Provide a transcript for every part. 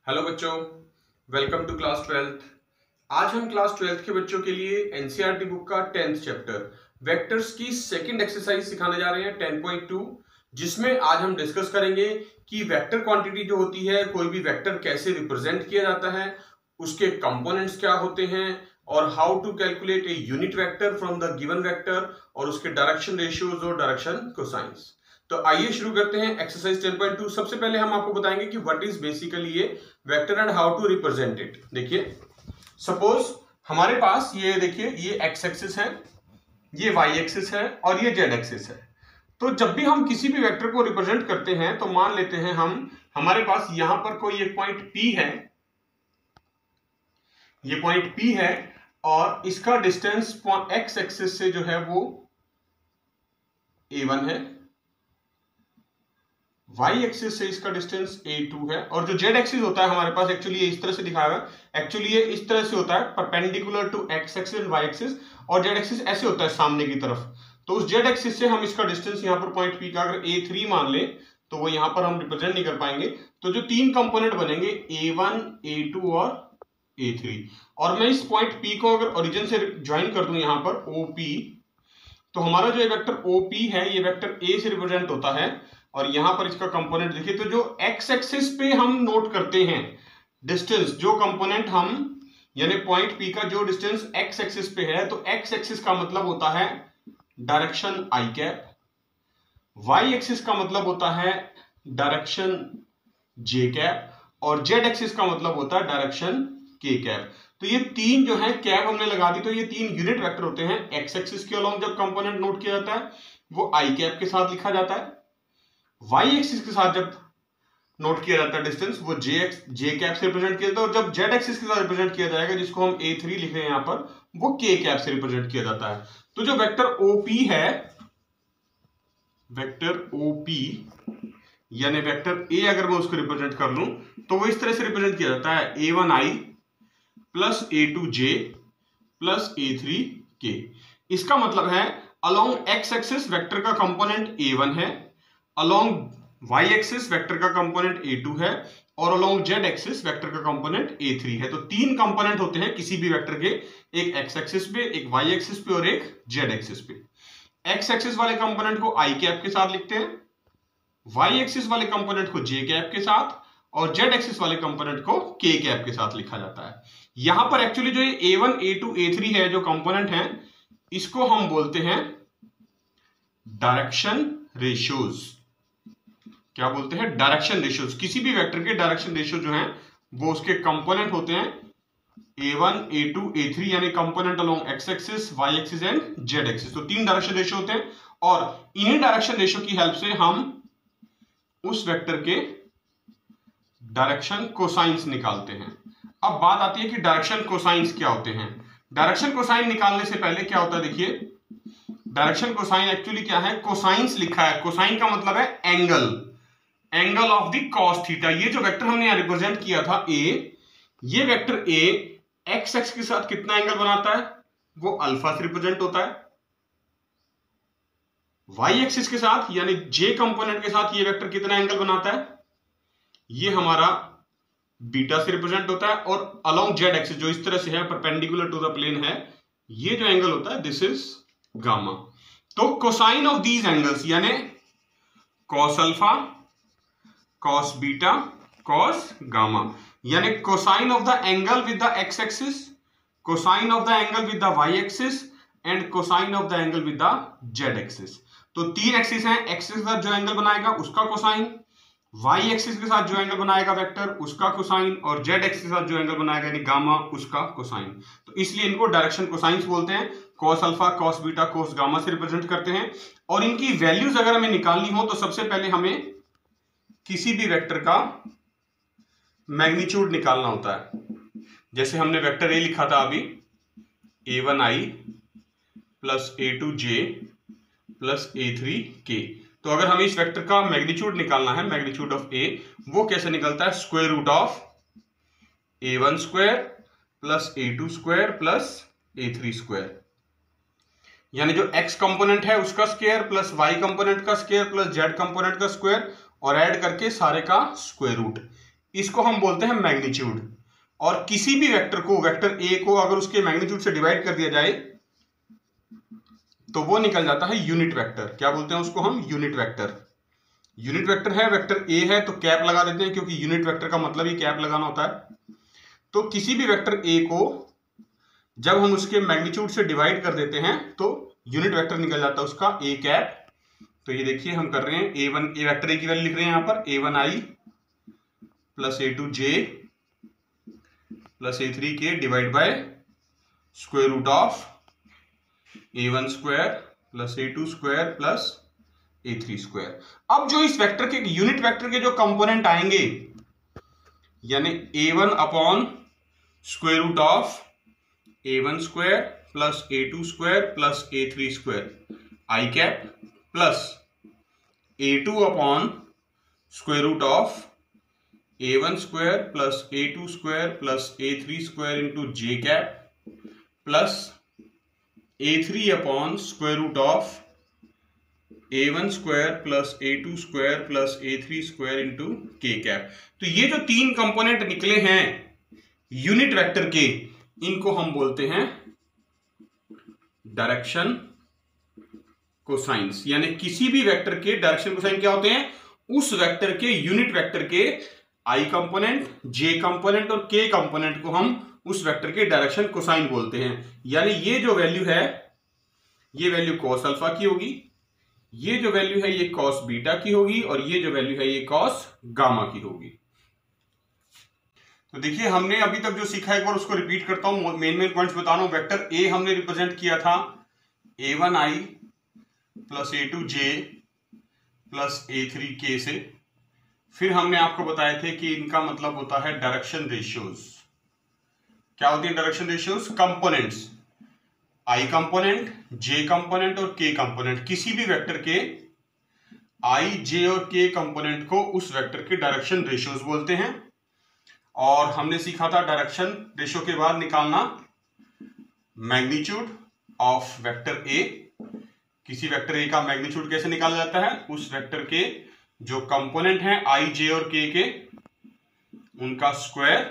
Hello बच्चों, welcome to class 12th। आज हम क्लास 12th के बच्चों के लिए एनसीईआरटी बुक का 10th चैप्टर वेक्टर्स की सेकंड एक्सरसाइज सिखाने जा रहे हैं 10.2, जिसमें आज हम डिस्कस करेंगे कि वेक्टर क्वांटिटी जो होती है, कोई भी वेक्टर कैसे रिप्रेजेंट किया जाता है, उसके कंपोनेंट्स क्या होते हैं और how to calculate a unit vector from the given vector और उसके डायरेक्शन रेशियोज और डायरेक्शन कोसाइंस। तो आइए शुरू करते हैं एक्सरसाइज 10.2। सबसे पहले हम आपको बताएंगे कि व्हाट इज बेसिकली ये vector and how to represent it. देखिए, सपोज हमारे पास ये देखिए, ये एक्स एक्सिस है, ये वाई एक्सिस है और ये जेड एक्सिस है। तो जब भी हम किसी भी वेक्टर को रिप्रेजेंट करते हैं तो मान लेते हैं हमारे पास यहां पर कोई एक पॉइंट P है, ये पॉइंट P है और इसका डिस्टेंस एक्स एक्सिस से जो है वो A1 है, y एक्सिस से इसका डिस्टेंस A2 है और जो z एक्सिस होता है हमारे पास एक्चुअली ये इस तरह से दिखाया हुआ है। एक्चुअली ये इस तरह से होता है perpendicular to x axis and y axis, और z एक्सिस ऐसे होता है सामने की तरफ। तो उस z एक्सिस से हम इसका डिस्टेंस यहाँ पर पॉइंट P का अगर A3 मान ले तो वो यहाँ पर हम रिप्रेजेंट नहीं कर पाएंगे। तो जो तीन कंपोनेंट बनेंगे A1, A2 और A3, और मैं इस पॉइंट P को अगर ओरिजिन से ज्वाइन कर दूं यहाँ पर OP, तो हमारा जो वेक्टर OP है ये वेक्टर A से रिप्रेजेंट होता है। और यहां पर इसका कंपोनेंट देखिए, तो जो x एक्सिस पे हम नोट करते हैं डिस्टेंस, जो कंपोनेंट हम यानी पॉइंट P का जो डिस्टेंस x एक्सिस पे है, तो x एक्सिस का मतलब होता है direction i cap, y axis का मतलब होता है डायरेक्शन j कैप और z एक्सिस का मतलब होता है डायरेक्शन k कैप। तो ये तीन जो है कैप हमने लगा दी, तो ये तीन यूनिट वेक्टर होते हैं। x एक्सिस के अलोंग जब कंपोनेंट नोट किया जाता है वो i कैप के साथ लिखा जाता है, y एक्सिस के साथ जब नोट किया जाता है डिस्टेंस वो j कैप से रिप्रेजेंट किया जाता है, और जब z एक्सिस के साथ रिप्रेजेंट किया जाएगा जिसको हम A3 लिख रहे हैं यहां पर, वो k कैप से रिप्रेजेंट किया जाता है। तो जो वेक्टर OP है, वेक्टर OP यानी वेक्टर A अगर मैं उसको रिप्रेजेंट कर लूं तो वो इस तरह से रिप्रेजेंट किया जाता है A1i plus A2j plus A3k। इसका मतलब है अलोंग x एक्सिस वेक्टर का कंपोनेंट A1 है, अलोंग y एक्सिस वेक्टर का कंपोनेंट A2 है और अलोंग z एक्सिस वेक्टर का कंपोनेंट A3 है। तो तीन कंपोनेंट होते हैं किसी भी वेक्टर के, एक x एक्सिस पे, एक y एक्सिस पे और एक z एक्सिस पे। x एक्सिस वाले कंपोनेंट को i कैप के साथ लिखते हैं, y एक्सिस वाले कंपोनेंट को j कैप के साथ और z एक्सिस वाले कंपोनेंट को k कैप के साथ लिखा जाता है। यहां पर एक्चुअली जो ये A1, A2, A3 है जो कंपोनेंट है, इसको हम बोलते हैं डायरेक्शन रेशियोज। क्या बोलते हैं? Direction ratios. किसी भी वेक्टर के डायरेक्शन रेशियो जो हैं वो उसके कंपोनेंट होते हैं A1, A2, A3 यानी component along x axis, y axis and z axis. तो तीन डायरेक्शन रेशियो होते हैं और इन्हीं डायरेक्शन रेशियो की हेल्प से हम उस वेक्टर के डायरेक्शन कोसाइंस निकालते हैं। अब बात आती है कि डायरेक्शन कोसाइंस क्या होते हैं। डायरेक्शन कोसाइन निकालने से पहले क्या होता है, देखिए, डायरेक्शन कोसाइन एक्चुअली क्या है, कोसाइंस लिखा है। कोसाइन का मतलब है angle, angle of the cos theta. ये जो वेक्टर हमने यहां रिप्रेजेंट किया था A, ये वेक्टर A x एक्स के साथ कितना एंगल बनाता है, वो अल्फा से रिप्रेजेंट होता है। y एक्सिस के साथ यानी j कंपोनेंट के साथ ये वेक्टर कितना एंगल बनाता है, ये हमारा बीटा से रिप्रेजेंट होता है। और अलोंग z एक्सिस जो इस तरह से है परपेंडिकुलर टू द प्लेन है, ये जो एंगल होता है दिस इज गामा। तो कोसाइन ऑफ दीज एंगल्स यानी cos alpha, cos beta, cos gamma, यानी cosine of the angle with the x axis, cosine of the angle with the y axis and cosine of the angle with the z axis. तो तीन axis हैं, axis के साथ जो angle बनाएगा उसका cosine, y axis के साथ जो एंगल बनाएगा वेक्टर उसका कोसाइन, और z एक्सिस के साथ जो एंगल बनाएगा यानी गामा उसका कोसाइन। तो इसलिए इनको डायरेक्शन कोसाइंस बोलते हैं। Cos alpha, cos beta, cos gamma से रिप्रेजेंट करते हैं। और इनकी वैल्यूज अगर हमें निकालनी हो तो सबसे पहले हमें किसी भी वेक्टर का मैग्नीट्यूड निकालना होता है। जैसे हमने वेक्टर A लिखा था अभी, A1i plus A2j plus A3k। तो अगर हमें इस वेक्टर का मैग्नीट्यूड निकालना है, मैग्नीट्यूड ऑफ A, वो कैसे निकलता है, square root of A1 square plus A2 square plus A3 square, यानी जो x कंपोनेंट है उसका स्क्वायर प्लस y कंपोनेंट का स्क्वायर प्लस z कंपोनेंट का स्क्वायर और ऐड करके सारे का स्क्वायर रूट। इसको हम बोलते हैं मैग्नीट्यूड। और किसी भी वेक्टर को, वेक्टर ए को अगर उसके मैग्नीट्यूड से डिवाइड कर दिया जाए तो वो निकल जाता है यूनिट वेक्टर। क्या बोलते हैं उसको हम? Unit vector. यूनिट वेक्टर है, वेक्टर ए है तो कैप लगा देते हैं, क्योंकि यूनिट वेक्टर का मतलब ही कैप लगाना होता है। तो किसी भी वेक्टर ए को जब हम उसके मैग्नीट्यूड से डिवाइड कर देते हैं तो यूनिट वेक्टर निकल जाता है उसका ए कैप। तो ये देखिए हम कर रहे हैं a1, ए वेक्टर ए की वैल्यू लिख रहे हैं यहां पर a1i plus a2j plus a3k divide by square root of a1 square plus a2 square plus a3 square. अब जो इस वेक्टर के यूनिट वेक्टर के जो कंपोनेंट आएंगे, यानी a1 upon square root of a1 square plus a2 square plus a3 square I cap plus a2 upon square root of a1 square plus a2 square plus a3 square into J cap plus a3 upon square root of a1 square plus a2 square plus a3 square into K cap. तो ये जो तीन component निकले हैं unit vector के, इनको हम बोलते हैं डायरेक्शन कोसाइंस। यानी किसी भी वेक्टर के डायरेक्शन कोसाइन क्या होते हैं? उस वेक्टर के, यूनिट वेक्टर के आई कंपोनेंट, जे कंपोनेंट और के कंपोनेंट को हम उस वेक्टर के डायरेक्शन कोसाइन बोलते हैं। यानी ये जो वैल्यू है ये वैल्यू कॉस अल्फा की होगी, ये जो वैल्यू है ये कॉस बीटा की होगी, और ये जो वैल्यू है ये कॉस गामा की होगी। तो देखिए हमने अभी तक जो सीखा एक बार उसको रिपीट करता हूं, मेन पॉइंट्स बता रहा हूं। वेक्टर ए हमने रिप्रेजेंट किया था a1i plus a2j plus a3k से। फिर हमने आपको बताए थे कि इनका मतलब होता है डायरेक्शन रेशियोज। क्या होती है डायरेक्शन रेशियोज? कंपोनेंट्स, आई कंपोनेंट, जे कंपोनेंट और के कंपोनेंट, किसी भी वेक्टर के आई, जे और के कंपोनेंट को उस वेक्टर के डायरेक्शन रेशियोज बोलते हैं। और हमने सीखा था डायरेक्शन रेशियो के बाद निकालना मैग्नीट्यूड ऑफ वेक्टर ए। किसी वेक्टर ए का मैग्नीट्यूड कैसे निकाला जाता है? उस वेक्टर के जो कंपोनेंट हैं आई, जे और के उनका स्क्वायर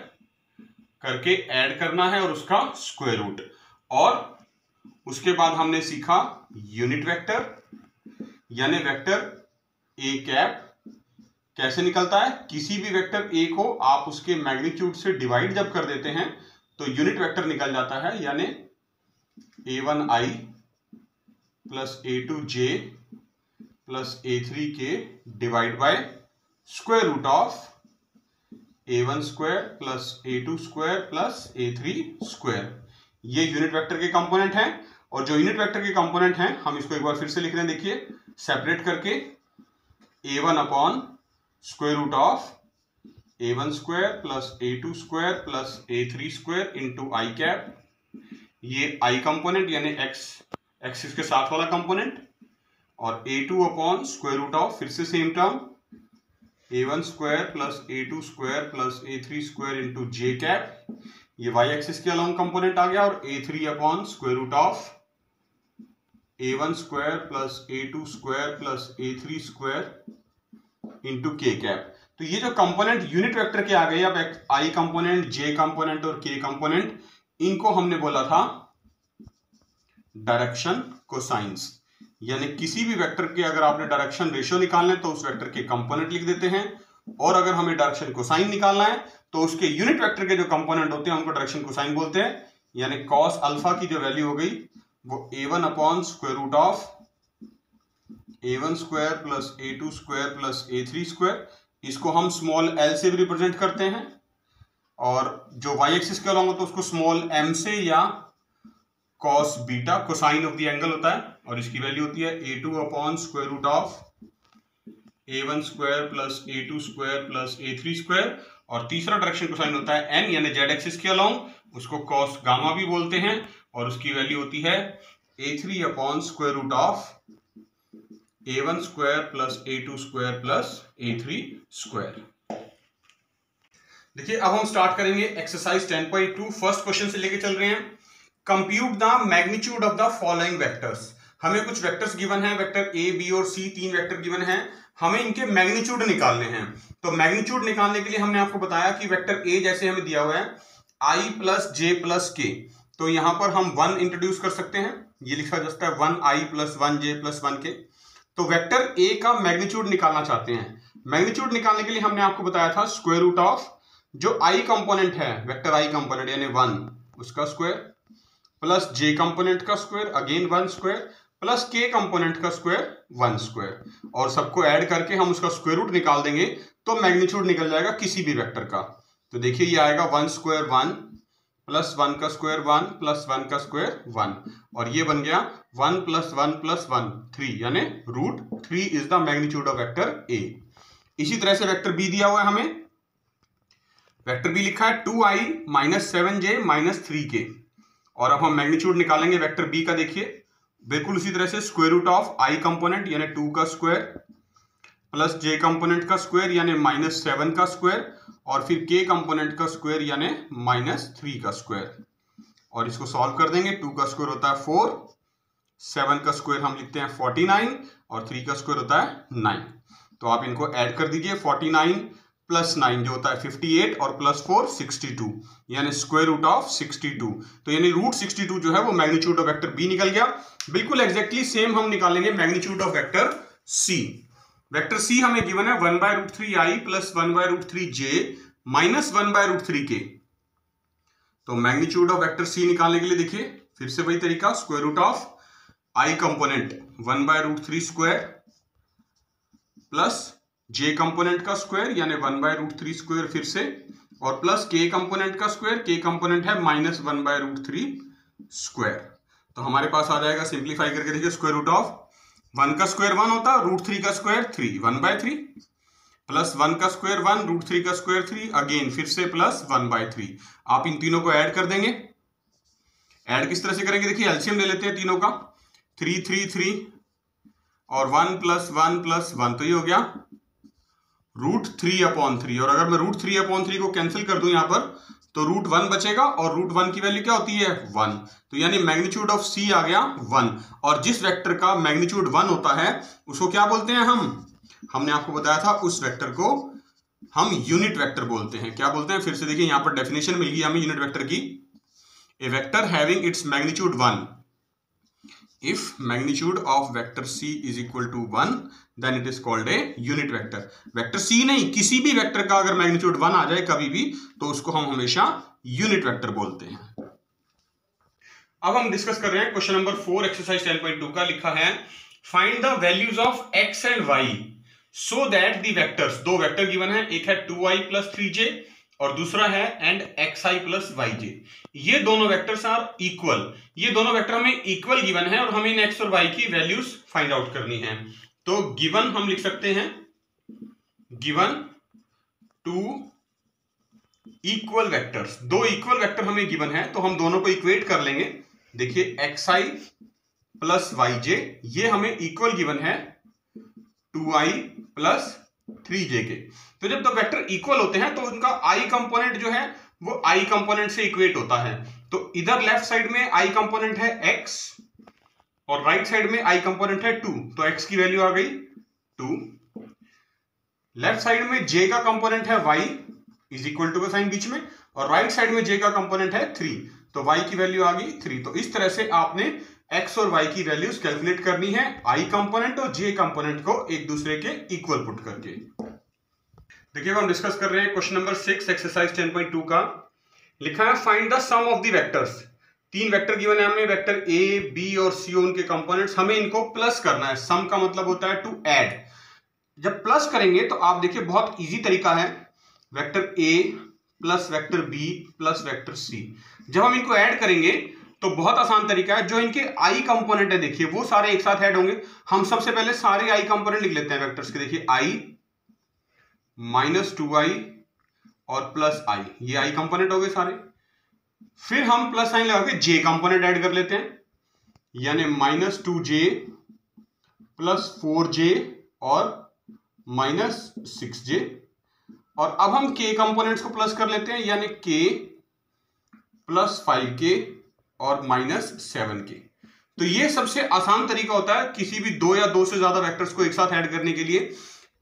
करके ऐड करना है और उसका स्क्वायर रूट। और उसके बाद हमने सीखा यूनिट वेक्टर, यानी वेक्टर ए कैप कैसे निकलता है। किसी भी वेक्टर ए को आप उसके मैग्नीट्यूड से डिवाइड जब कर देते हैं तो यूनिट वेक्टर निकल जाता है, यानी a1i plus a2j plus a3k divide by square root of a1 square plus a2 square plus a3 square. ये यूनिट वेक्टर के कंपोनेंट हैं। और जो यूनिट वेक्टर के कंपोनेंट हैं हम इसको एक बार फिर से लिख रहे हैं, देखिए सेपरेट करके a1 upon square root of a1 square plus a2 square plus a3 square into I cap. ये आई कंपोनेंट यानी एक्स एक्सिस के साथ वाला कंपोनेंट, और a2 upon square root of, फिर से same term, a1 square plus a2 square plus a3 square into J cap. ये Y axis के अलोंग कंपोनेंट आ गया। और a3 upon square root of a1 square plus a2 square plus a3 square into K cap. तो ये जो component unit vector के आ गए, अब आई कंपोनेंट, जे कंपोनेंट और के कंपोनेंट, इनको हमने बोला था डायरेक्शन कोसाइंस। यानी किसी भी वेक्टर के अगर आपने डायरेक्शन रेशियो निकालना है तो उस वेक्टर के कंपोनेंट लिख देते हैं, और अगर हमें डायरेक्शन कोसाइन निकालना है तो उसके यूनिट वेक्टर के जो कंपोनेंट होते हैं उनको डायरेक्शन कोसाइन बोलते हैं। यानी कॉस अल्फा की जो वैल्यू हो गई वो a1 upon square root of a1 square plus a2 square plus a3 square, इसको हम स्मॉल l से भी रिप्रेजेंट करते हैं, और जो y एक्सिस के अलॉन्ग होता है उसको स्मॉल m से, या cos beta, cosine of the angle होता है, और इसकी वैल्यू होती है a2 upon square root of a1 square plus a2 square plus a3 square. और तीसरा डायरेक्शन कोसाइन होता है n, यानी z एक्सिस के अलॉन्ग, उसको cos गामा भी बोलते हैं, और उसकी वैल्यू होती है a3 upon square root of a1 square plus a2 square plus a3 square. देखिए अब हम स्टार्ट करेंगे एक्सरसाइज 10.2। फर्स्ट क्वेश्चन से लेके चल रहे हैं। Compute the magnitude of the following vectors. हमें कुछ वेक्टर्स गिवन है, वेक्टर ए, बी और सी, तीन वेक्टर गिवन है। हमें इनके मैग्नीट्यूड निकालने हैं। तो मैग्नीट्यूड निकालने के लिए हमने आपको बताया कि वेक्टर ए जैसे हमें दिया हुआ है i प्लस जे प्लस के, तो यहां पर हम 1 इंट्रोड्यूस कर सकते हैं, ये लिखा जा सकता है 1i plus 1j plus 1k। तो वेक्टर ए का मैग्नीट्यूड निकालना चाहते हैं। मैग्नीट्यूड निकालने के लिए हमने आपको बताया था स्क्वायर रूट ऑफ जो i कंपोनेंट है, वेक्टर i कंपोनेंट यानी 1 उसका स्क्वायर प्लस j कंपोनेंट का square again 1 square plus k component का स्क्वायर 1 स्क्वायर, और सबको ऐड करके हम उसका स्क्वायर रूट निकाल देंगे तो मैग्नीट्यूड निकल जाएगा किसी भी वेक्टर का। तो देखिए ये आएगा 1 स्क्वायर 1 प्लस 1 का स्क्वायर 1 प्लस 1 का स्क्वायर 1, और ये बन गया 1 प्लस 1 प्लस 1 3, यानी root 3 is the magnitude of vector A. इसी तरह से वेक्टर बी दिया हुआ है हमें, वेक्टर बी लिखा है 2i minus 7j minus 3k, और अब हम मैग्नीट्यूड निकालेंगे वेक्टर बी का। देखिए बिल्कुल उसी तरह से square root of i component यानी 2 का स्क्वायर प्लस j कंपोनेंट का स्क्वायर यानी माइनस 7 का स्क्वायर, और फिर k कंपोनेंट का स्क्वायर यानी माइनस 3 का स्क्वायर, और इसको सॉल्व कर देंगे। 2 का स्क्वायर होता है 4, 7 का स्क्वायर हम लिखते हैं 49, और 3 का स्क्वायर होता है 9। तो आप इनको ऐड कर दीजिए, 49 प्लस 9 जो होता है 58 और प्लस 4 62, यानी स्क्वायर रूट ऑफ 62। तो यानी रूट 62 जो है वो मैग्नीट्यूड ऑफ वेक्टर बी निकल गया। बिल्कुल एग्जैक्टली सेम हम निकालेंगे magnitude of vector C. Vector C हमें गिवन है 1/√3i plus 1/√3j minus 1/√3k। तो मैग्नीट्यूड ऑफ वेक्टर सी निकालने के लिए देखिए फिर से वही तरीका, square root of i component 1/√3 square plus j component का स्क्वायर यानी 1/√3 स्क्वायर फिर से, और प्लस k कंपोनेंट का स्क्वायर, k कंपोनेंट है माइनस 1/√3 स्क्वायर। तो हमारे पास आ जाएगा, सिंप्लीफाई करके देखिए, स्क्वायर रूट ऑफ 1 का स्क्वायर 1 होता है, √3 का स्क्वायर 3, 1/3 प्लस 1 का स्क्वायर 1, √3 का स्क्वायर 3, अगेन फिर से प्लस 1/3। आप इन तीनों को ऐड कर देंगे। ऐड किस तरह से करेंगे, देखिए एलसीएम ले लेते हैं तीनों का, 3 3 3 और 1 प्लस 1 प्लस 1, तो ये हो गया √3/3, और अगर मैं √3/3 को कैंसिल कर दूं यहां पर तो √1 बचेगा, और √1 की वैल्यू क्या होती है 1, तो यानी मैग्नीट्यूड ऑफ सी आ गया 1। और जिस वेक्टर का मैग्नीट्यूड 1 होता है उसको क्या बोलते हैं हमने आपको बताया था, उस वेक्टर को हम यूनिट वेक्टर बोलते हैं। क्या बोलते हैं, फिर से देखिए यहां पर डेफिनेशन मिल गई हमें यूनिट वेक्टर की, a vector having its magnitude 1, if magnitude of vector c is equal to 1 then it is called a unit vector। Vector c नहीं, किसी भी वेक्टर का अगर मैग्नीट्यूड 1 आ जाए कभी भी तो उसको हम हमेशा यूनिट वेक्टर बोलते हैं। अब हम डिस्कस कर रहे हैं क्वेश्चन नंबर 4 एक्सरसाइज 10.2 का। लिखा है find the values of x and y so that the vectors, दो वेक्टर गिवन है, एक है 2i प्लस 3j और दूसरा है एंड xi प्लस yj। ये दोनों वेक्टर्स आर इक्वल, ये दोनों वेक्टर हमें इक्वल गिवन है और हमें इन x और y की वैल्यूज फाइंड आउट करनी है। तो गिवन हम लिख सकते हैं, गिवन टू इक्वल वेक्टर्स, दो इक्वल वेक्टर हमें गिवन है तो हम दोनों को इक्वेट कर लेंगे। देखिए xi प्लस yj ये हमें इक्वल गिवन है 2i प्लस 3j के। तो जब दो वेक्टर इक्वल होते हैं तो उनका i कंपोनेंट जो है वो i कंपोनेंट से इक्वेट होता है। तो इधर लेफ्ट साइड में i कंपोनेंट है x और राइट साइड में i कंपोनेंट है 2, तो x की वैल्यू आ गई 2। लेफ्ट साइड में j का कंपोनेंट है y इज इक्वल टू का साइन बीच में, और राइट साइड में j का कंपोनेंट है 3, तो y की वैल्यू आ गई 3। तो इस तरह से आपने x और y की वैल्यूज कैलकुलेट करनी है i कंपोनेंट और j कंपोनेंट को एक दूसरे के इक्वल पुट करके। देखिए हम डिस्कस कर रहे हैं क्वेश्चन नंबर 6 एक्सरसाइज 10.2 का। लिखा है find the sum of the vectors. तीन वेक्टर गिवन है हमें, वेक्टर a b और c, उनके कंपोनेंट्स, हमें इनको प्लस करना है। सम का मतलब होता है टू ऐड। जब प्लस करेंगे तो आप देखिए बहुत इजी तरीका है, vector a plus vector b plus vector c। जब हम इनको ऐड करेंगे तो बहुत आसान तरीका है, जो इनके i कंपोनेंट है देखिए वो सारे एक साथ ऐड होंगे। हम सबसे पहले सारे i कंपोनेंट लिख लेते हैं वेक्टर्स के। देखिए i माइनस 2i और प्लस i, ये i कंपोनेंट हो गए सारे। फिर हम प्लस साइन लगा के j कंपोनेंट ऐड कर लेते हैं, यानी माइनस 2j प्लस 4j और माइनस 6j। और अब हम k कंपोनेंट्स को प्लस कर लेते हैं, यानी k प्लस 5k और माइनस 7k। तो ये सबसे आसान तरीका होता है किसी भी दो या दो से ज्यादा वेक्टर्स को एक साथ ऐड करने के लिए।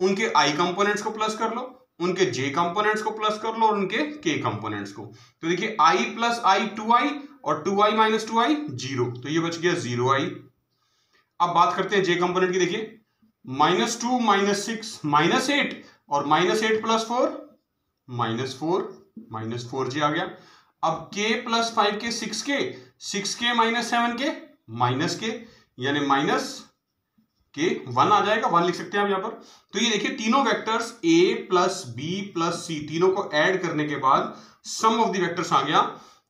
उनके आई कंपोनेंट्स को प्लस कर लो, उनके जे कंपोनेंट्स को प्लस कर लो और उनके के कंपोनेंट्स को। तो देखिए आई प्लस आई 2i और 2i माइनस 2i 0, तो ये बच गया 0i। अब बात करते हैं जे कंपोनेंट की। देखिए -2 -6 -8 और -8 प्लस 4 -4 जे आ गया। अब k प्लस 5 के 6k माइनस 7 के माइनस के, यानी माइनस के 1 आ जाएगा, 1 लिख सकते हैं आप यहां पर। तो ये देखिए तीनों vectors a plus B plus C तीनों को ऐड करने के बाद सम ऑफ द वेक्टर्स आ गया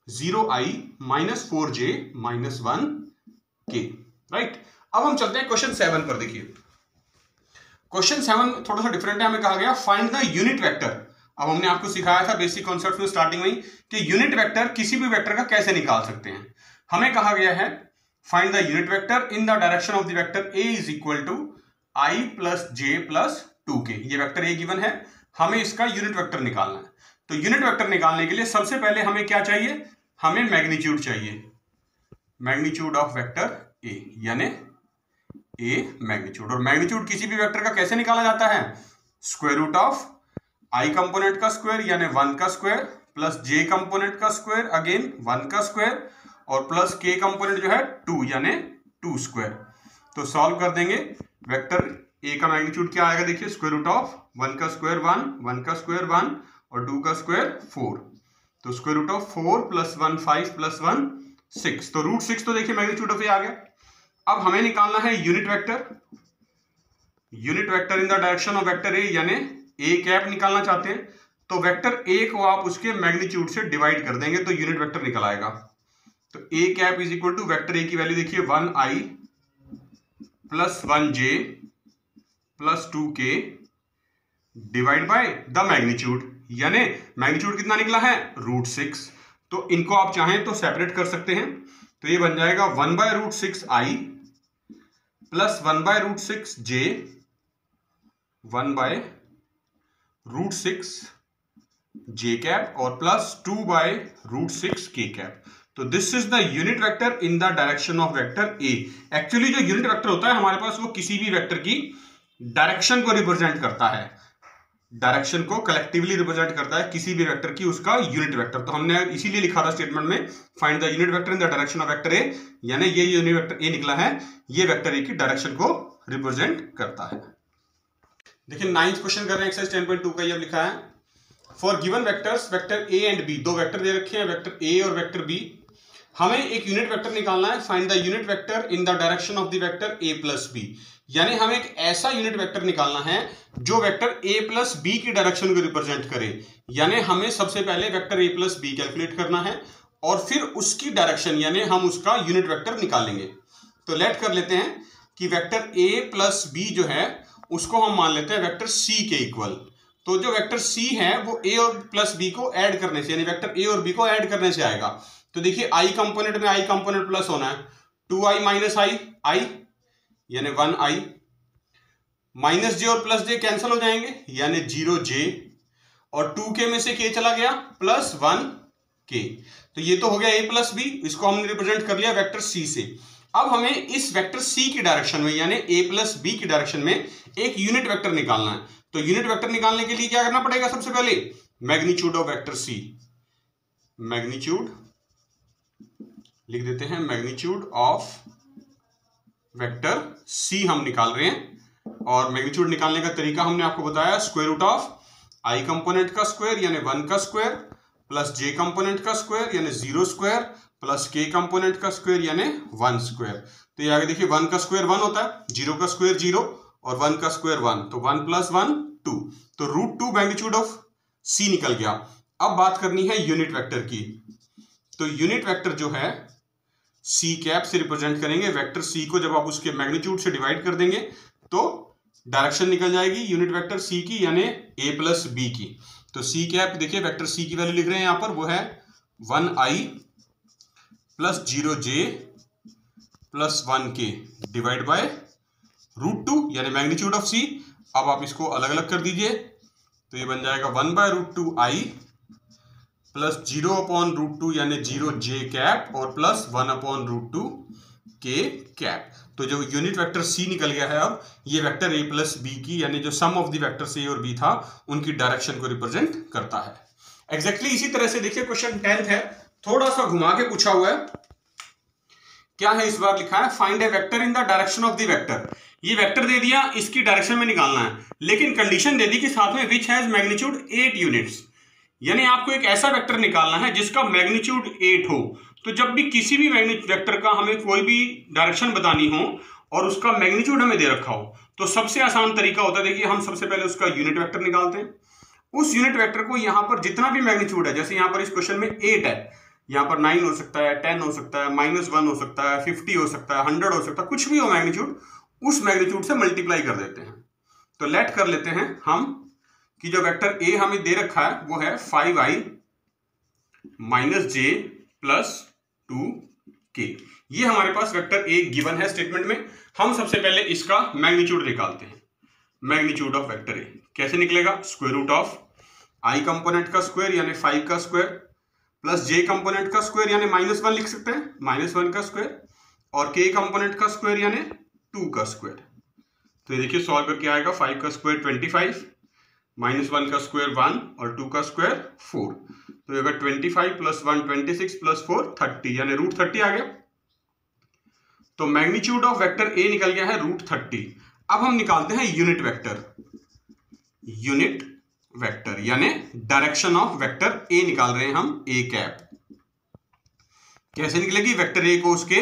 0i -4j -1k, राइट। अब हम चलते हैं क्वेश्चन 7 पर। देखिए क्वेश्चन 7 थोड़ा सा डिफरेंट है। हमें कहा गया फाइंड द यूनिट वेक्टर। अब हमने आपको सिखाया था बेसिक कॉन्सेप्ट में स्टार्टिंग में कि यूनिट वेक्टर किसी भी वेक्टर का कैसे निकाल सकते हैं। हमें कहा गया है find the unit vector in the direction of the vector a is equal to i plus j plus 2k। ये वेक्टर a गिवन है, हमें इसका यूनिट वेक्टर निकालना है। तो यूनिट वेक्टर निकालने के लिए सबसे पहले हमें क्या चाहिए, हमें मैग्नीट्यूड चाहिए, मैग्नीट्यूड ऑफ वेक्टर a, यानी a मैग्नीट्यूड। और मैग्नीट्यूड किसी भी वेक्टर का कैसे निकाला जाता है, square root of i component का स्क्वायर यानी 1 का स्क्वायर प्लस j कंपोनेंट का स्क्वायर अगेन 1 का स्क्वायर और प्लस k कंपोनेंट जो है 2 यानी 2 स्क्वायर। तो सॉल्व कर देंगे, वेक्टर a का मैग्नीट्यूड क्या आएगा, देखिए स्क्वायर रूट ऑफ 1 का स्क्वायर 1, 1 का स्क्वायर 1 और 2 का स्क्वायर 4। तो square root of 4 plus 1 5 plus 1 6, तो रूट 6 तो देखिए मैग्नीट्यूड ऑफ a आ गया। अब हमें निकालना है unit vector, unit vector in the direction of vector a यानी a कैप निकालना चाहते हैं। तो वेक्टर a को आप उसके मैग्नीट्यूड से डिवाइड कर देंगे तो यूनिट वेक्टर निकल आएगा। तो a cap is equal to vector a की वैल्यू देखिए 1i plus 1j plus 2k divide by the magnitude, यानी मैग्नीट्यूड कितना निकला है, रूट 6। तो इनको आप चाहें तो सेपरेट कर सकते हैं। तो ये बन जाएगा 1/√6i plus 1/√6j 1/√6j cap और प्लस 2/√6k कैप। तो this is the unit vector in the direction of vector a। Actually जो यूनिट वेक्टर होता है हमारे पास वो किसी भी वेक्टर की डायरेक्शन को रिप्रेजेंट करता है, डायरेक्शन को कलेक्टिवली रिप्रेजेंट करता है किसी भी वेक्टर की, उसका यूनिट वेक्टर। तो हमने इसीलिए लिखा था स्टेटमेंट में find the unit vector in the direction of vector a, यानी ये यूनिट वेक्टर a निकला है, ये वेक्टर a की डायरेक्शन को रिप्रेजेंट करता है। देखिए 9th क्वेश्चन कर रहे हैं एक्सरसाइज 10.2 का। ये लिखा है for given vectors vector a and b, दो वेक्टर दे रखे हैं वेक्टर a और वेक्टर b, हमें एक यूनिट वेक्टर निकालना है। Find the unit vector in the direction of the vector a plus b, यानी हमें एक ऐसा यूनिट वेक्टर निकालना है जो वेक्टर a प्लस b की डायरेक्शन को रिप्रेजेंट करे। यानी हमें सबसे पहले vector a plus b calculate करना है और फिर उसकी डायरेक्शन यानी हम उसका यूनिट वेक्टर निकालेंगे। तो लेट कर लेते हैं कि वेक्टर a प्लस b जो है उसको हम मान लेते हैं वेक्टर c के इक्वल। तो जो वेक्टर c है वो a और प्लस b को ऐड करने से, यानी वेक्टर a और b को ऐड करने से आएगा। तो देखिए i कंपोनेंट में i कंपोनेंट प्लस होना है, 2i माइनस i यानी 1i, माइनस j और प्लस j कैंसिल हो जाएंगे यानी 0j और 2k में से k चला गया प्लस 1k। तो ये तो हो गया a प्लस b, इसको हमने रिप्रेजेंट कर लिया वेक्टर c से। अब हमें इस वेक्टर c की डायरेक्शन में यानी a प्लस b की डायरेक्शन में एक यूनिट वेक्टर निकालना है। तो यूनिट वेक्टर निकालने के लिए क्या करना पड़ेगा, सबसे पहले magnitude of vector c, magnitude लिख देते हैं, मैग्नीट्यूड ऑफ वेक्टर c हम निकाल रहे हैं। और मैग्नीट्यूड निकालने का तरीका हमने आपको बताया, square root of i component का स्क्वायर यानी 1 का स्क्वायर प्लस j कंपोनेंट का स्क्वायर यानी 0 स्क्वायर प्लस k कंपोनेंट का स्क्वायर यानी 1 स्क्वायर। तो ये आगे देखिए 1 का स्क्वायर 1 होता है, 0 का स्क्वायर 0 और 1 का स्क्वायर 1, तो 1 प्लस 1 2, तो √2 मैग्नीट्यूड ऑफ c निकल गया। अब बात करनी है यूनिट वेक्टर की। तो यूनिट वेक्टर जो है c कैप से रिप्रेजेंट करेंगे वेक्टर c को। जब आप उसके मैग्नीट्यूड से डिवाइड कर देंगे तो डायरेक्शन निकल जाएगी यूनिट वेक्टर c की यानी a प्लस b की। तो c कैप देखिए वेक्टर c की वैल्यू लिख रहे हैं यहां पर, वो है 1i plus 0j plus 1k divide by √2 यानी मैग्नीट्यूड ऑफ c। अब आप इसको अलग अलग कर दीजिए तो ये बन जाएगा 1/√2i प्लस 0/√2 यानी 0j कैप और प्लस 1/√2k कैप। तो तो जो यूनिट वेक्टर सी निकल गया है अब ये वेक्टर ए प्लस बी की यानी जो सम ऑफ द वेक्टर ए और बी था उनकी डायरेक्शन को रिप्रेजेंट करता है। एग्जैक्टली इसी तरह से देखिए क्वेश्चन 10th है, थोड़ा सा घुमा के पूछा हुआ है। क्या है इस बार लिखा है find A vector in the direction of the vector. ये वेक्टर दे दिया, इसकी डायरेक्शन में निकालना है, लेकिन कंडीशन दे दी कि साथ में विच हैज मैग्नीट्यूड 8 यूनिट्स, यानी आपको एक ऐसा वेक्टर निकालना है जिसका मैग्नीट्यूड 8 हो। तो जब भी किसी भी मैग्नीट्यूड वेक्टर का हमें कोई भी डायरेक्शन बतानी हो और उसका मैग्नीट्यूड हमें दे रखा हो तो सबसे आसान तरीका होता है, देखिए हम सबसे पहले उसका यूनिट वेक्टर निकालते हैं। उस यूनिट वेक्टर को यहां पर जितना भी मैग्नीट्यूड है, जैसे यहां पर इस क्वेश्चन में 8 है, यहां पर 9 हो सकता है, 10 हो सकता है, -1 हो सकता है, 50 हो सकता है, 100 हो सकता है, कुछ भी हो मैग्नीट्यूड, उस मैग्नीट्यूड से मल्टीप्लाई कर देते हैं। तो लेट कर लेते हैं हम कि जो वेक्टर ए हमें दे रखा है वो है 5i - j + 2k। ये हमारे पास वेक्टर ए गिवन है स्टेटमेंट में। हम सबसे पहले इसका मैग्नीट्यूड निकालते हैं। मैग्नीट्यूड ऑफ वेक्टर ए कैसे निकलेगा, square root of i component का स्क्वायर यानी 5 का स्क्वायर प्लस j कंपोनेंट का स्क्वायर यानी -1 लिख सकते हैं, -1 का स्क्वायर, और k कंपोनेंट का स्क्वायर यानी 2 का स्क्वायर। तो ये देखिए सॉल्व करके आएगा 5 का स्क्वायर 25, -1 का स्क्वायर 1 और 2 का स्क्वायर 4। तो अगर 25 + 1 26 + 4 30 यानी √30 आ गया। तो मैग्नीट्यूड ऑफ वेक्टर ए निकल गया है √30। अब हम निकालते हैं यूनिट वेक्टर। यूनिट वेक्टर यानी डायरेक्शन ऑफ वेक्टर ए निकाल रहे हैं हम, ए कैप। कैसे निकलेगी, वेक्टर ए को उसके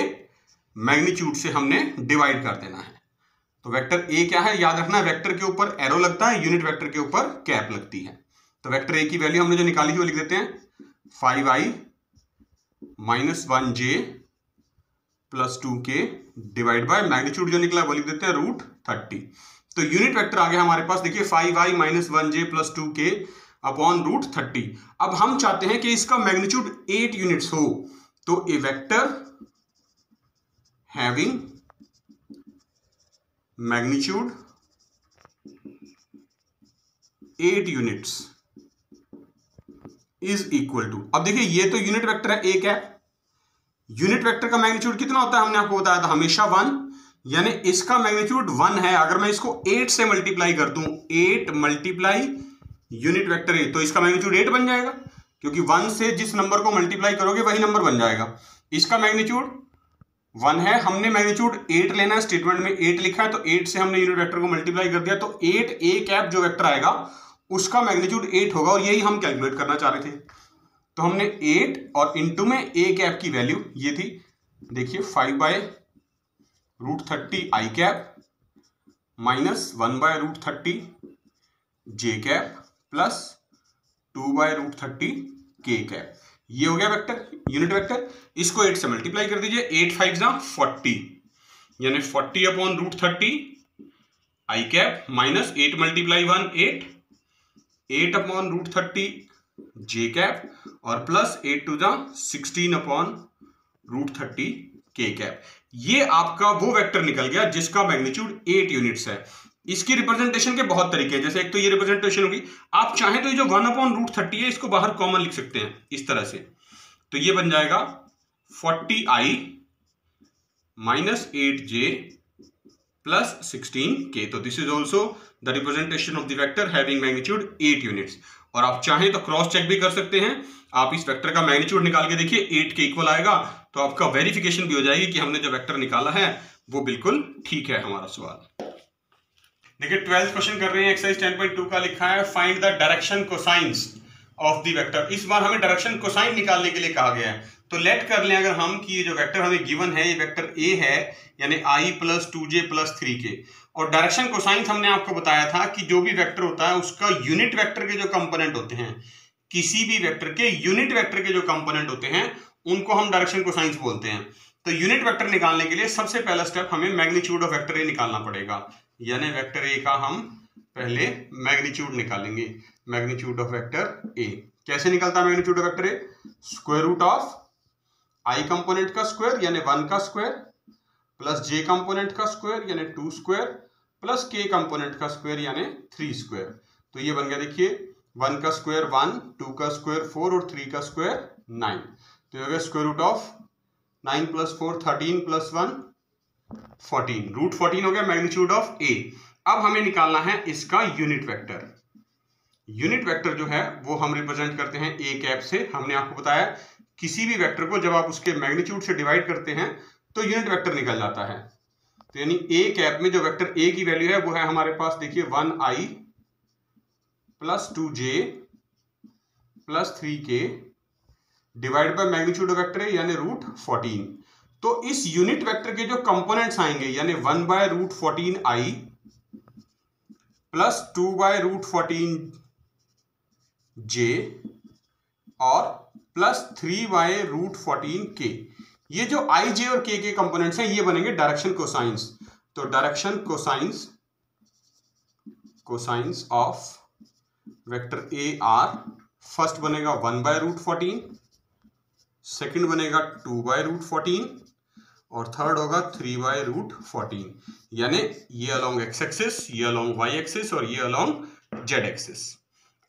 मैग्नीट्यूड से हमने डिवाइड कर देना है। तो वेक्टर ए क्या है, याद रखना वेक्टर के ऊपर एरो लगता है, यूनिट वेक्टर के ऊपर कैप लगती है। तो वेक्टर ए की वैल्यू हमने जो निकाली थी वो लिख देते हैं 5i - 1j + 2k divide by magnitude जो निकला वो लिख देते हैं √30। तो यूनिट वेक्टर आ गया हमारे पास, देखिए 5i - 1j + 2k अपॉन √30। अब हम चाहते हैं कि इसका मैग्नीट्यूड 8 यूनिट्स हो। तो a vector having magnitude 8 units is equal to, अब देखिए ये तो यूनिट वेक्टर है ए कैप। यूनिट वेक्टर का मैग्नीट्यूड कितना होता है हमने आपको बताया था, हमेशा 1, यानी इसका मैग्नीट्यूड 1 है। अगर मैं इसको 8 से मल्टीप्लाई कर दूं, 8 × यूनिट वेक्टर ए, तो इसका मैग्नीट्यूड 8 बन जाएगा, क्योंकि 1 से जिस नंबर को मल्टीप्लाई करोगे वही नंबर बन जाएगा। इसका मैग्नीट्यूड 1 है, हमने मैग्नीट्यूड 8 लेना है, स्टेटमेंट में 8 लिखा है, तो 8 से हमने यूनिट वेक्टर को मल्टीप्लाई कर दिया, तो 8 ए कैप जो वेक्टर आएगा उसका मैग्नीट्यूड 8 होगा, और यही हम कैलकुलेट करना चाह रहे थे। तो हमने 8 और इनटू में ए कैप की वैल्यू ये थी, देखिए 5/√30 i cap -1/√30 j cap plus 2/√30 k cap. ये हो गया वेक्टर, यूनिट वेक्टर। इसको 8 से मल्टीप्लाई कर दीजिए, 8 5 जा 40 यानी 40/√30 i cap minus 8 × 1 8/√30 j cap और प्लस 8 2 जा 16/√30 k कैप। ये आपका वो वेक्टर निकल गया जिसका मैग्नीट्यूड 8 यूनिट्स है। इसकी रिप्रेजेंटेशन के बहुत तरीके हैं, जैसे एक तो ये रिप्रेजेंटेशन होगी, आप चाहें तो ये जो 1/√30 है इसको बाहर कॉमन लिख सकते हैं इस तरह से। तो ये बन जाएगा 40i - 8j प्लस 16k। तो this is also the representation of the vector having magnitude 8 units. और आप चाहें तो क्रॉस चेक भी कर सकते हैं, आप इस वेक्टर का मैग्नीट्यूड निकाल के देखिए 8 के इक्वल आएगा, तो आपका वेरिफिकेशन भी हो जाएगी कि हमने जो वेक्टर निकाला है वो बिल्कुल ठीक है हमारा सवाल। देखिए 12th क्वेश्चन कर रहे हैं, एक्सरसाइज 10.2 का लिखा है find the direction cosines of the vector. इस बार हमें डायरेक्शन कोसाइन निकालने के लिए कहा गया है। तो लेट कर लें अगर हम कि ये जो वेक्टर हमें गिवन है ये वेक्टर ए है, यानी i + 2j + 3k, और डायरेक्शन कोसाइन हमने आपको बताया था कि जो भी वेक्टर होता है उसका यूनिट वेक्टर के जो कंपोनेंट होते हैं, किसी भी वेक्टर के यूनिट वेक्टर के जो कंपोनेंट होते हैं उनको हम डायरेक्शन कोसाइंस बोलते हैं। तो यूनिट वेक्टर निकालने के लिए सबसे पहला स्टेप हमें मैग्नीट्यूड ऑफ वेक्टर ए निकालना पड़ेगा, यानी वेक्टर ए का हम पहले मैग्नीट्यूड निकालेंगे। मैग्नीट्यूड ऑफ वेक्टर ए कैसे निकलता है? Magnitude of vector a square root of i component का स्क्वायर यानी 1 का स्क्वायर प्लस j कंपोनेंट का स्क्वायर यानी 2 स्क्वायर प्लस k कंपोनेंट का स्क्वायर यानी 3 स्क्वायर। तो ये बन गया, देखिए 1 का स्क्वायर 1, 2 का स्क्वायर 4 और 3 का स्क्वायर 9। तो ये हो गया स्क्वायर रूट ऑफ 9 + 4 13 + 1 14, रूट 14 हो गया मैग्नीट्यूड ऑफ ए। अब हमें निकालना है इसका यूनिट वेक्टर। यूनिट वेक्टर जो है वो हम रिप्रेजेंट करते हैं ए कैप से। हमने आपको बताया किसी भी वेक्टर को जब आप उसके मैग्नीट्यूड से डिवाइड करते हैं तो यूनिट वेक्टर निकल जाता है। तो यानी ए कैप में जो वेक्टर ए की वैल्यू है वो है हमारे पास, देखिए 1i plus 2j plus 3k divide by magnitude of vector है यानी रूट 14। तो इस यूनिट वेक्टर के जो कंपोनेंट्स आएंगे यानी 1 by root 14i plus 2 by root 14j और प्लस 3 बाय रूट 14k, ये जो i j और k के कंपोनेंट्स हैं ये बनेंगे डायरेक्शन कोसाइंस। तो direction cosines of vector A R, first बनेगा 1 बाय रूट 14, सेकेंड बनेगा 2 बाय रूट 14 और थर्ड होगा 3 बाय रूट 14, यानी ये अलोंग एक्स एक्सिस, ये अलोंग वाई एक्सिस और ये अलोंग जेड एक्सिस।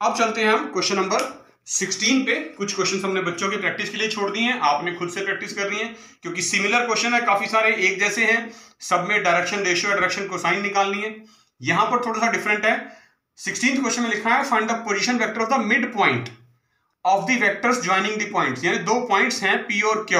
अब चलते हैं हम क्वेश्चन नंबर 16 पे। कुछ क्वेश्चन हमने बच्चों की प्रैक्टिस के लिए छोड़ दिए हैं, आपने खुद से प्रैक्टिस करनी है क्योंकि सिमिलर क्वेश्चन है, काफी सारे एक जैसे हैं, सब में डायरेक्शन रेशियो डायरेक्शन कोसाइन निकालनी है। यहां पर थोड़ा सा डिफरेंट है। 16th क्वेश्चन में लिखा है find the position vector of the mid point of the vectors joining the points, यानी दो पॉइंट्स हैं P और Q,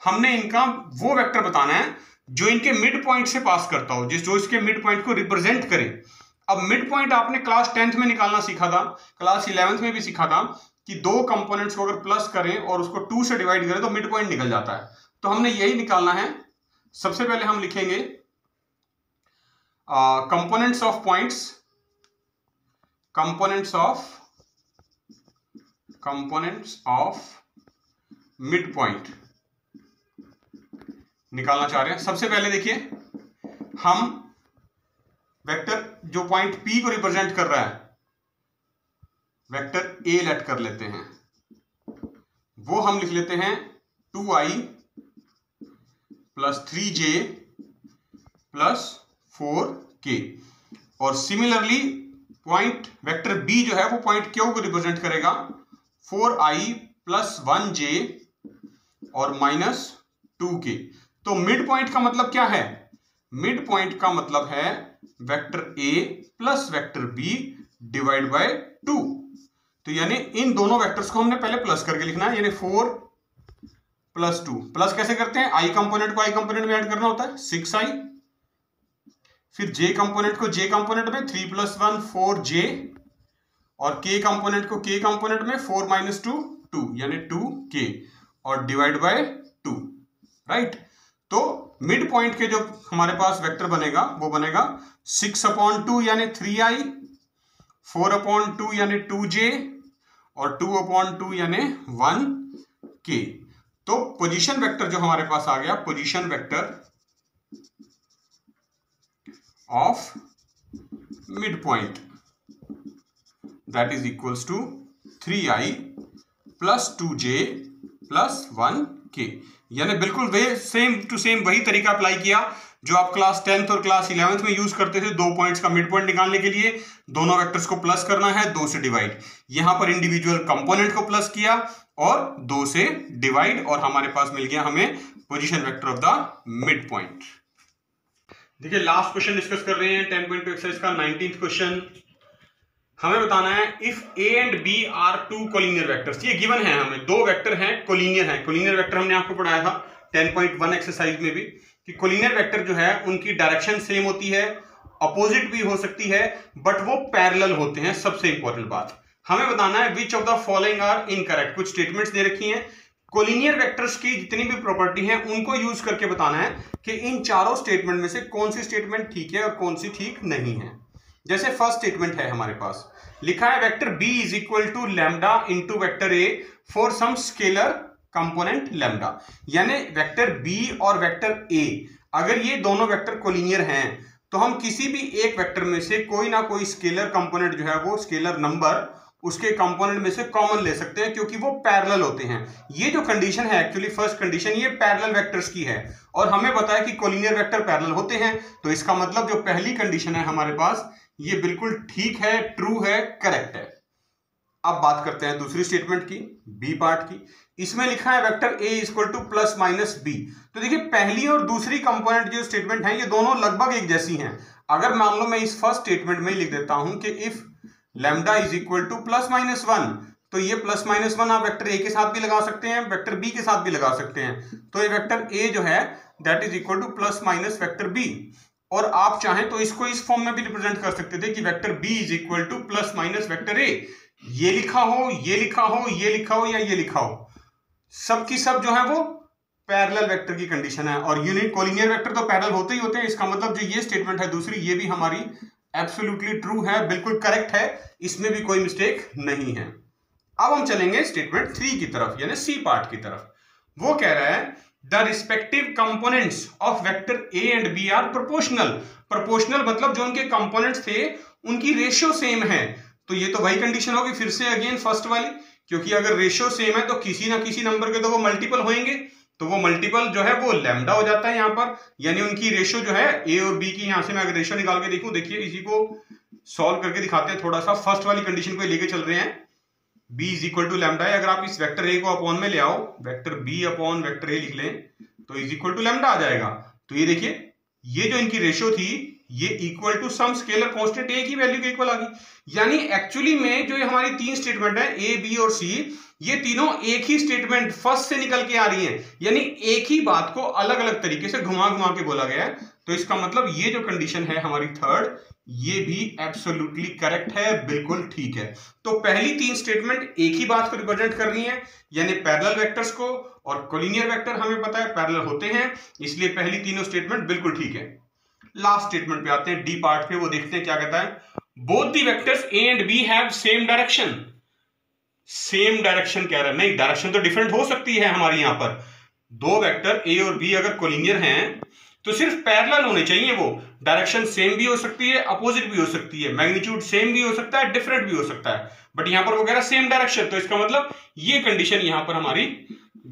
हमने इनका वो वेक्टर बताना है जो इनके मिड पॉइंट से पास करता हो, जो इसके मिड पॉइंट को रिप्रेजेंट करे। अब मिड पॉइंट आपने क्लास 10th में निकालना सीखा था, क्लास 11th में भी सीखा था कि दो कंपोनेंट्स को अगर प्लस करें और उसको 2 से डिवाइड करें तो मिड पॉइंट निकल जाता है। तो हमने यही निकालना है। सबसे पहले हम लिखेंगे components of points, components of mid point निकालना चाह रहे हैं। सबसे पहले देखिए हम वेक्टर जो पॉइंट P को रिप्रेजेंट कर रहा है वेक्टर A लेट कर लेते हैं, वो हम लिख लेते हैं 2i plus 3j plus 4k। और सिमिलरली पॉइंट वेक्टर B जो है वो पॉइंट Q को रिप्रेजेंट करेगा 4i प्लस 1j और माइनस 2k। तो मिड पॉइंट का मतलब क्या है? मिड पॉइंट का मतलब है vector A plus vector B divide by 2। तो यानी इन दोनों वेक्टर्स को हमने पहले प्लस करके लिखना है, यानी 4 प्लस 2। प्लस कैसे करते हैं? आई कंपोनेंट को आई कंपोनेंट में ऐड करना होता है 6i, फिर j कंपोनेंट को j कंपोनेंट में 3 प्लस 1 4j और k कंपोनेंट को k कंपोनेंट में 4 माइनस 2 2 यानी 2k और डिवाइड बाय 2, राइट। तो मिड पॉइंट के जो हमारे पास वेक्टर बनेगा वो बनेगा 6/2 यानी 3i, 4/2 यानी 2j और 2/2 यानी 1k। तो पोजीशन वेक्टर जो हमारे पास आ गया, position vector of mid point that is equals to 3i plus 2j plus 1k। यानी बिल्कुल वे सेम टू सेम वही तरीका अप्लाई किया जो आप क्लास 10th और क्लास 11th में यूज करते थे। दो पॉइंट्स का मिड पॉइंट निकालने के लिए दोनों वेक्टर्स को प्लस करना है 2 से डिवाइड। यहां पर इंडिविजुअल कंपोनेंट को प्लस किया और 2 से डिवाइड और हमारे पास मिल गया हमें position vector of the mid point. देखिए लास्ट क्वेश्चन डिस्कस कर रहे हैं 10.2 एक्सरसाइज का 19th क्वेश्चन। हमें बताना है if a and b are 2 collinear vectors. ये गिवन है, हमें दो वेक्टर हैं कोलिनियर हैं। कोलिनियर वेक्टर हमने आपको पढ़ाया था 10.1 एक्सरसाइज में भी कि कोलिनियर वेक्टर जो है उनकी डायरेक्शन सेम होती है, अपोजिट भी हो सकती है, बट वो पैरेलल होते हैं। सबसे इंपॉर्टेंट बात हमें बताना है which of the following are incorrect. कुछ स्टेटमेंट्स दे रखी हैं, कोलिनियर वेक्टर्स की जितनी भी प्रॉपर्टी है उनको यूज करके बताना है कि इन चारों स्टेटमेंट में से कौन सी स्टेटमेंट ठीक है और कौन सी ठीक नहीं है। जैसे फर्स्ट स्टेटमेंट है हमारे पास लिखा है vector b is equal to lambda into vector a for some scalar component lambda. यानी वेक्टर b और वेक्टर a अगर ये दोनों वेक्टर कोलिनियर हैं तो हम किसी भी एक वेक्टर में से कोई ना कोई स्केलर कंपोनेंट जो है वो स्केलर नंबर उसके कंपोनेंट में से कॉमन ले सकते हैं क्योंकि वो पैरेलल होते हैं। ये जो कंडीशन है एक्चुअली फर्स्ट कंडीशन ये पैरेलल वेक्टर्स की है और हमें बताया कि कोलिनियर वेक्टर पैरेलल होते हैं। तो इसका मतलब जो पहली कंडीशन है हमारे पास ये बिल्कुल ठीक है, ट्रू है, करेक्ट है। अब बात करते हैं दूसरी स्टेटमेंट की, बी पार्ट की। इसमें लिखा है vector a equal to plus minus b. तो देखिए पहली और दूसरी कंपोनेंट जो स्टेटमेंट है ये दोनों लगभग एक जैसी हैं। अगर मान लो मैं इस फर्स्ट स्टेटमेंट में लिख देता हूं कि if lambda is equal to plus minus 1, तो ये प्लस माइनस 1 आप वेक्टर ए के साथ भी लगा सकते हैं, वेक्टर बी के साथ भी लगा सकते हैं। तो ये वेक्टर ए जो है that is equal to plus minus vector b. और आप चाहें तो इसको इस फॉर्म में भी रिप्रेजेंट कर सकते थे कि vector b is equal to plus minus vector a. ये लिखा हो, ये लिखा हो, ये लिखा हो या ये लिखा हो, सब की सब जो है वो पैरेलल वेक्टर की कंडीशन है। और यूनिट कोलिनियर वेक्टर तो पैरेलल होते ही होते हैं। इसका मतलब जो ये स्टेटमेंट है दूसरी, ये भी हमारी एब्सोल्युटली ट्रू है, बिल्कुल करेक्ट है, इसमें भी कोई मिस्टेक नहीं है। अब हम चलेंगे स्टेटमेंट 3 की तरफ, यानी सी पार्ट की तरफ। वो कह रहा है the respective components of vector a and b are proportional. Proportional मतलब जो उनके कंपोनेंट्स थे उनकी रेशियो सेम है। तो ये तो वही कंडीशन होगी फिर से अगेन फर्स्ट वाली, क्योंकि अगर रेशियो सेम है तो किसी ना किसी नंबर के तो वो मल्टीपल होंगे, तो वो मल्टीपल जो है वो लैम्डा हो जाता है यहाँ पर। यानी उनकी रेशियो जो है ए और बी की, यहां से मैं अगर रेशियो निकाल के देखूं, देखिए इसी को सॉल्व करके दिखाते हैं थोड़ा सा। फर्स्ट वाली कंडीशन को लेके चल रहे हैं, b is equal to lambda है। अगर आप इस वेक्टर ए को अपॉन में ले आओ, vector b upon vector A लिख लें, तो इज इक्वल टू लैम्डा आ जाएगा। तो ये देखिए ये जो इनकी रेशियो थी ये equal to some scalar constant a की वैल्यू के इक्वल आ गई। यानी एक्चुअली में जो हमारी तीन स्टेटमेंट है ए बी और सी, ये तीनों एक ही स्टेटमेंट फर्स्ट से निकल के आ रही हैं। यानी एक ही बात को अलग अलग तरीके से घुमा घुमा के बोला गया है। तो इसका मतलब ये जो कंडीशन है हमारी थर्ड, ये भी एब्सोल्युटली करेक्ट है, बिल्कुल ठीक है। तो पहली तीन स्टेटमेंट एक ही बात को रिप्रेजेंट कर रही हैं, यानी पैरेलल वेक्टर्स को, और कोलिनियर वेक्टर हमें पता है पैरेलल होते हैं, इसलिए पहली तीनों स्टेटमेंट बिल्कुल ठीक है। लास्ट स्टेटमेंट पे आते हैं, डी पार्ट पे। वो देखते हैं क्या कहता है। Both the vectors a and b have same direction. Same direction कह रहा है, नहीं डायरेक्शन तो डिफरेंट हो सकती है हमारे यहां पर। दो वेक्टर ए और बी अगर कोलिनियर हैं तो सिर्फ पैरेलल होने चाहिए, वो डायरेक्शन सेम भी हो सकती है, अपोजिट भी हो सकती है, मैग्नीट्यूड सेम भी हो सकता है, डिफरेंट भी हो सकता है, बट यहां पर वो कह रहा है सेम डायरेक्शन। तो इसका मतलब ये कंडीशन यहां पर हमारी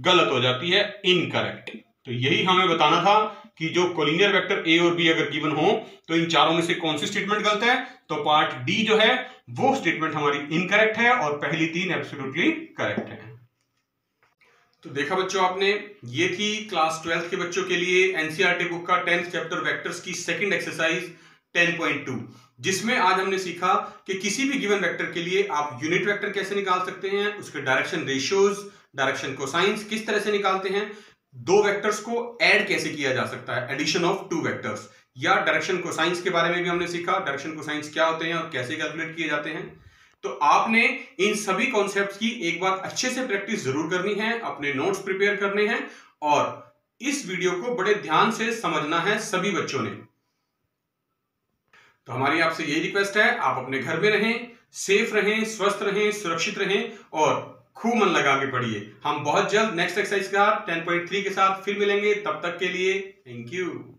गलत हो जाती है, इनकरेक्ट। तो यही हमें बताना था कि जो कोलिनियर वेक्टर ए और बी अगर गिवन हो तो इन चारों में से कौन सी स्टेटमेंट गलत है। तो पार्ट डी जो है वो स्टेटमेंट हमारी इनकरेक्ट है और पहली तीन एब्सोल्युटली करेक्ट है। तो देखा बच्चों आपने, ये थी क्लास 12th के बच्चों के लिए एनसीईआरटी बुक का 10th चैप्टर वेक्टर्स की सेकंड एक्सरसाइज 10.2, जिसमें आज हमने सीखा कि किसी भी गिवन वेक्टर के लिए आप यूनिट वेक्टर कैसे निकाल सकते हैं, उसके डायरेक्शन रेशियोज, डायरेक्शन कोसाइंस किस तरह से निकालते हैं, दो वेक्टर्स को ऐड कैसे किया जा सकता है, एडिशन ऑफ टू वेक्टर्स, या डायरेक्शन कोसाइंस के बारे में भी हमने सीखा, डायरेक्शन कोसाइंस क्या होते हैं और कैसे कैलकुलेट किए जाते हैं। तो आपने इन सभी कॉन्सेप्ट्स की एक बार अच्छे से प्रैक्टिस जरूर करनी है, अपने नोट्स प्रिपेयर करने हैं और इस वीडियो को बड़े ध्यान से समझना है सभी बच्चों ने। तो हमारी आपसे यही रिक्वेस्ट है, आप अपने घर में रहें, सेफ रहें, स्वस्थ रहें, सुरक्षित रहें और खूब मन लगा के पढ़िए। हम बहुत जल्द नेक्स्ट एक्सरसाइज का 10.3 के साथ फिर मिलेंगे, तब तक के लिए थैंक यू।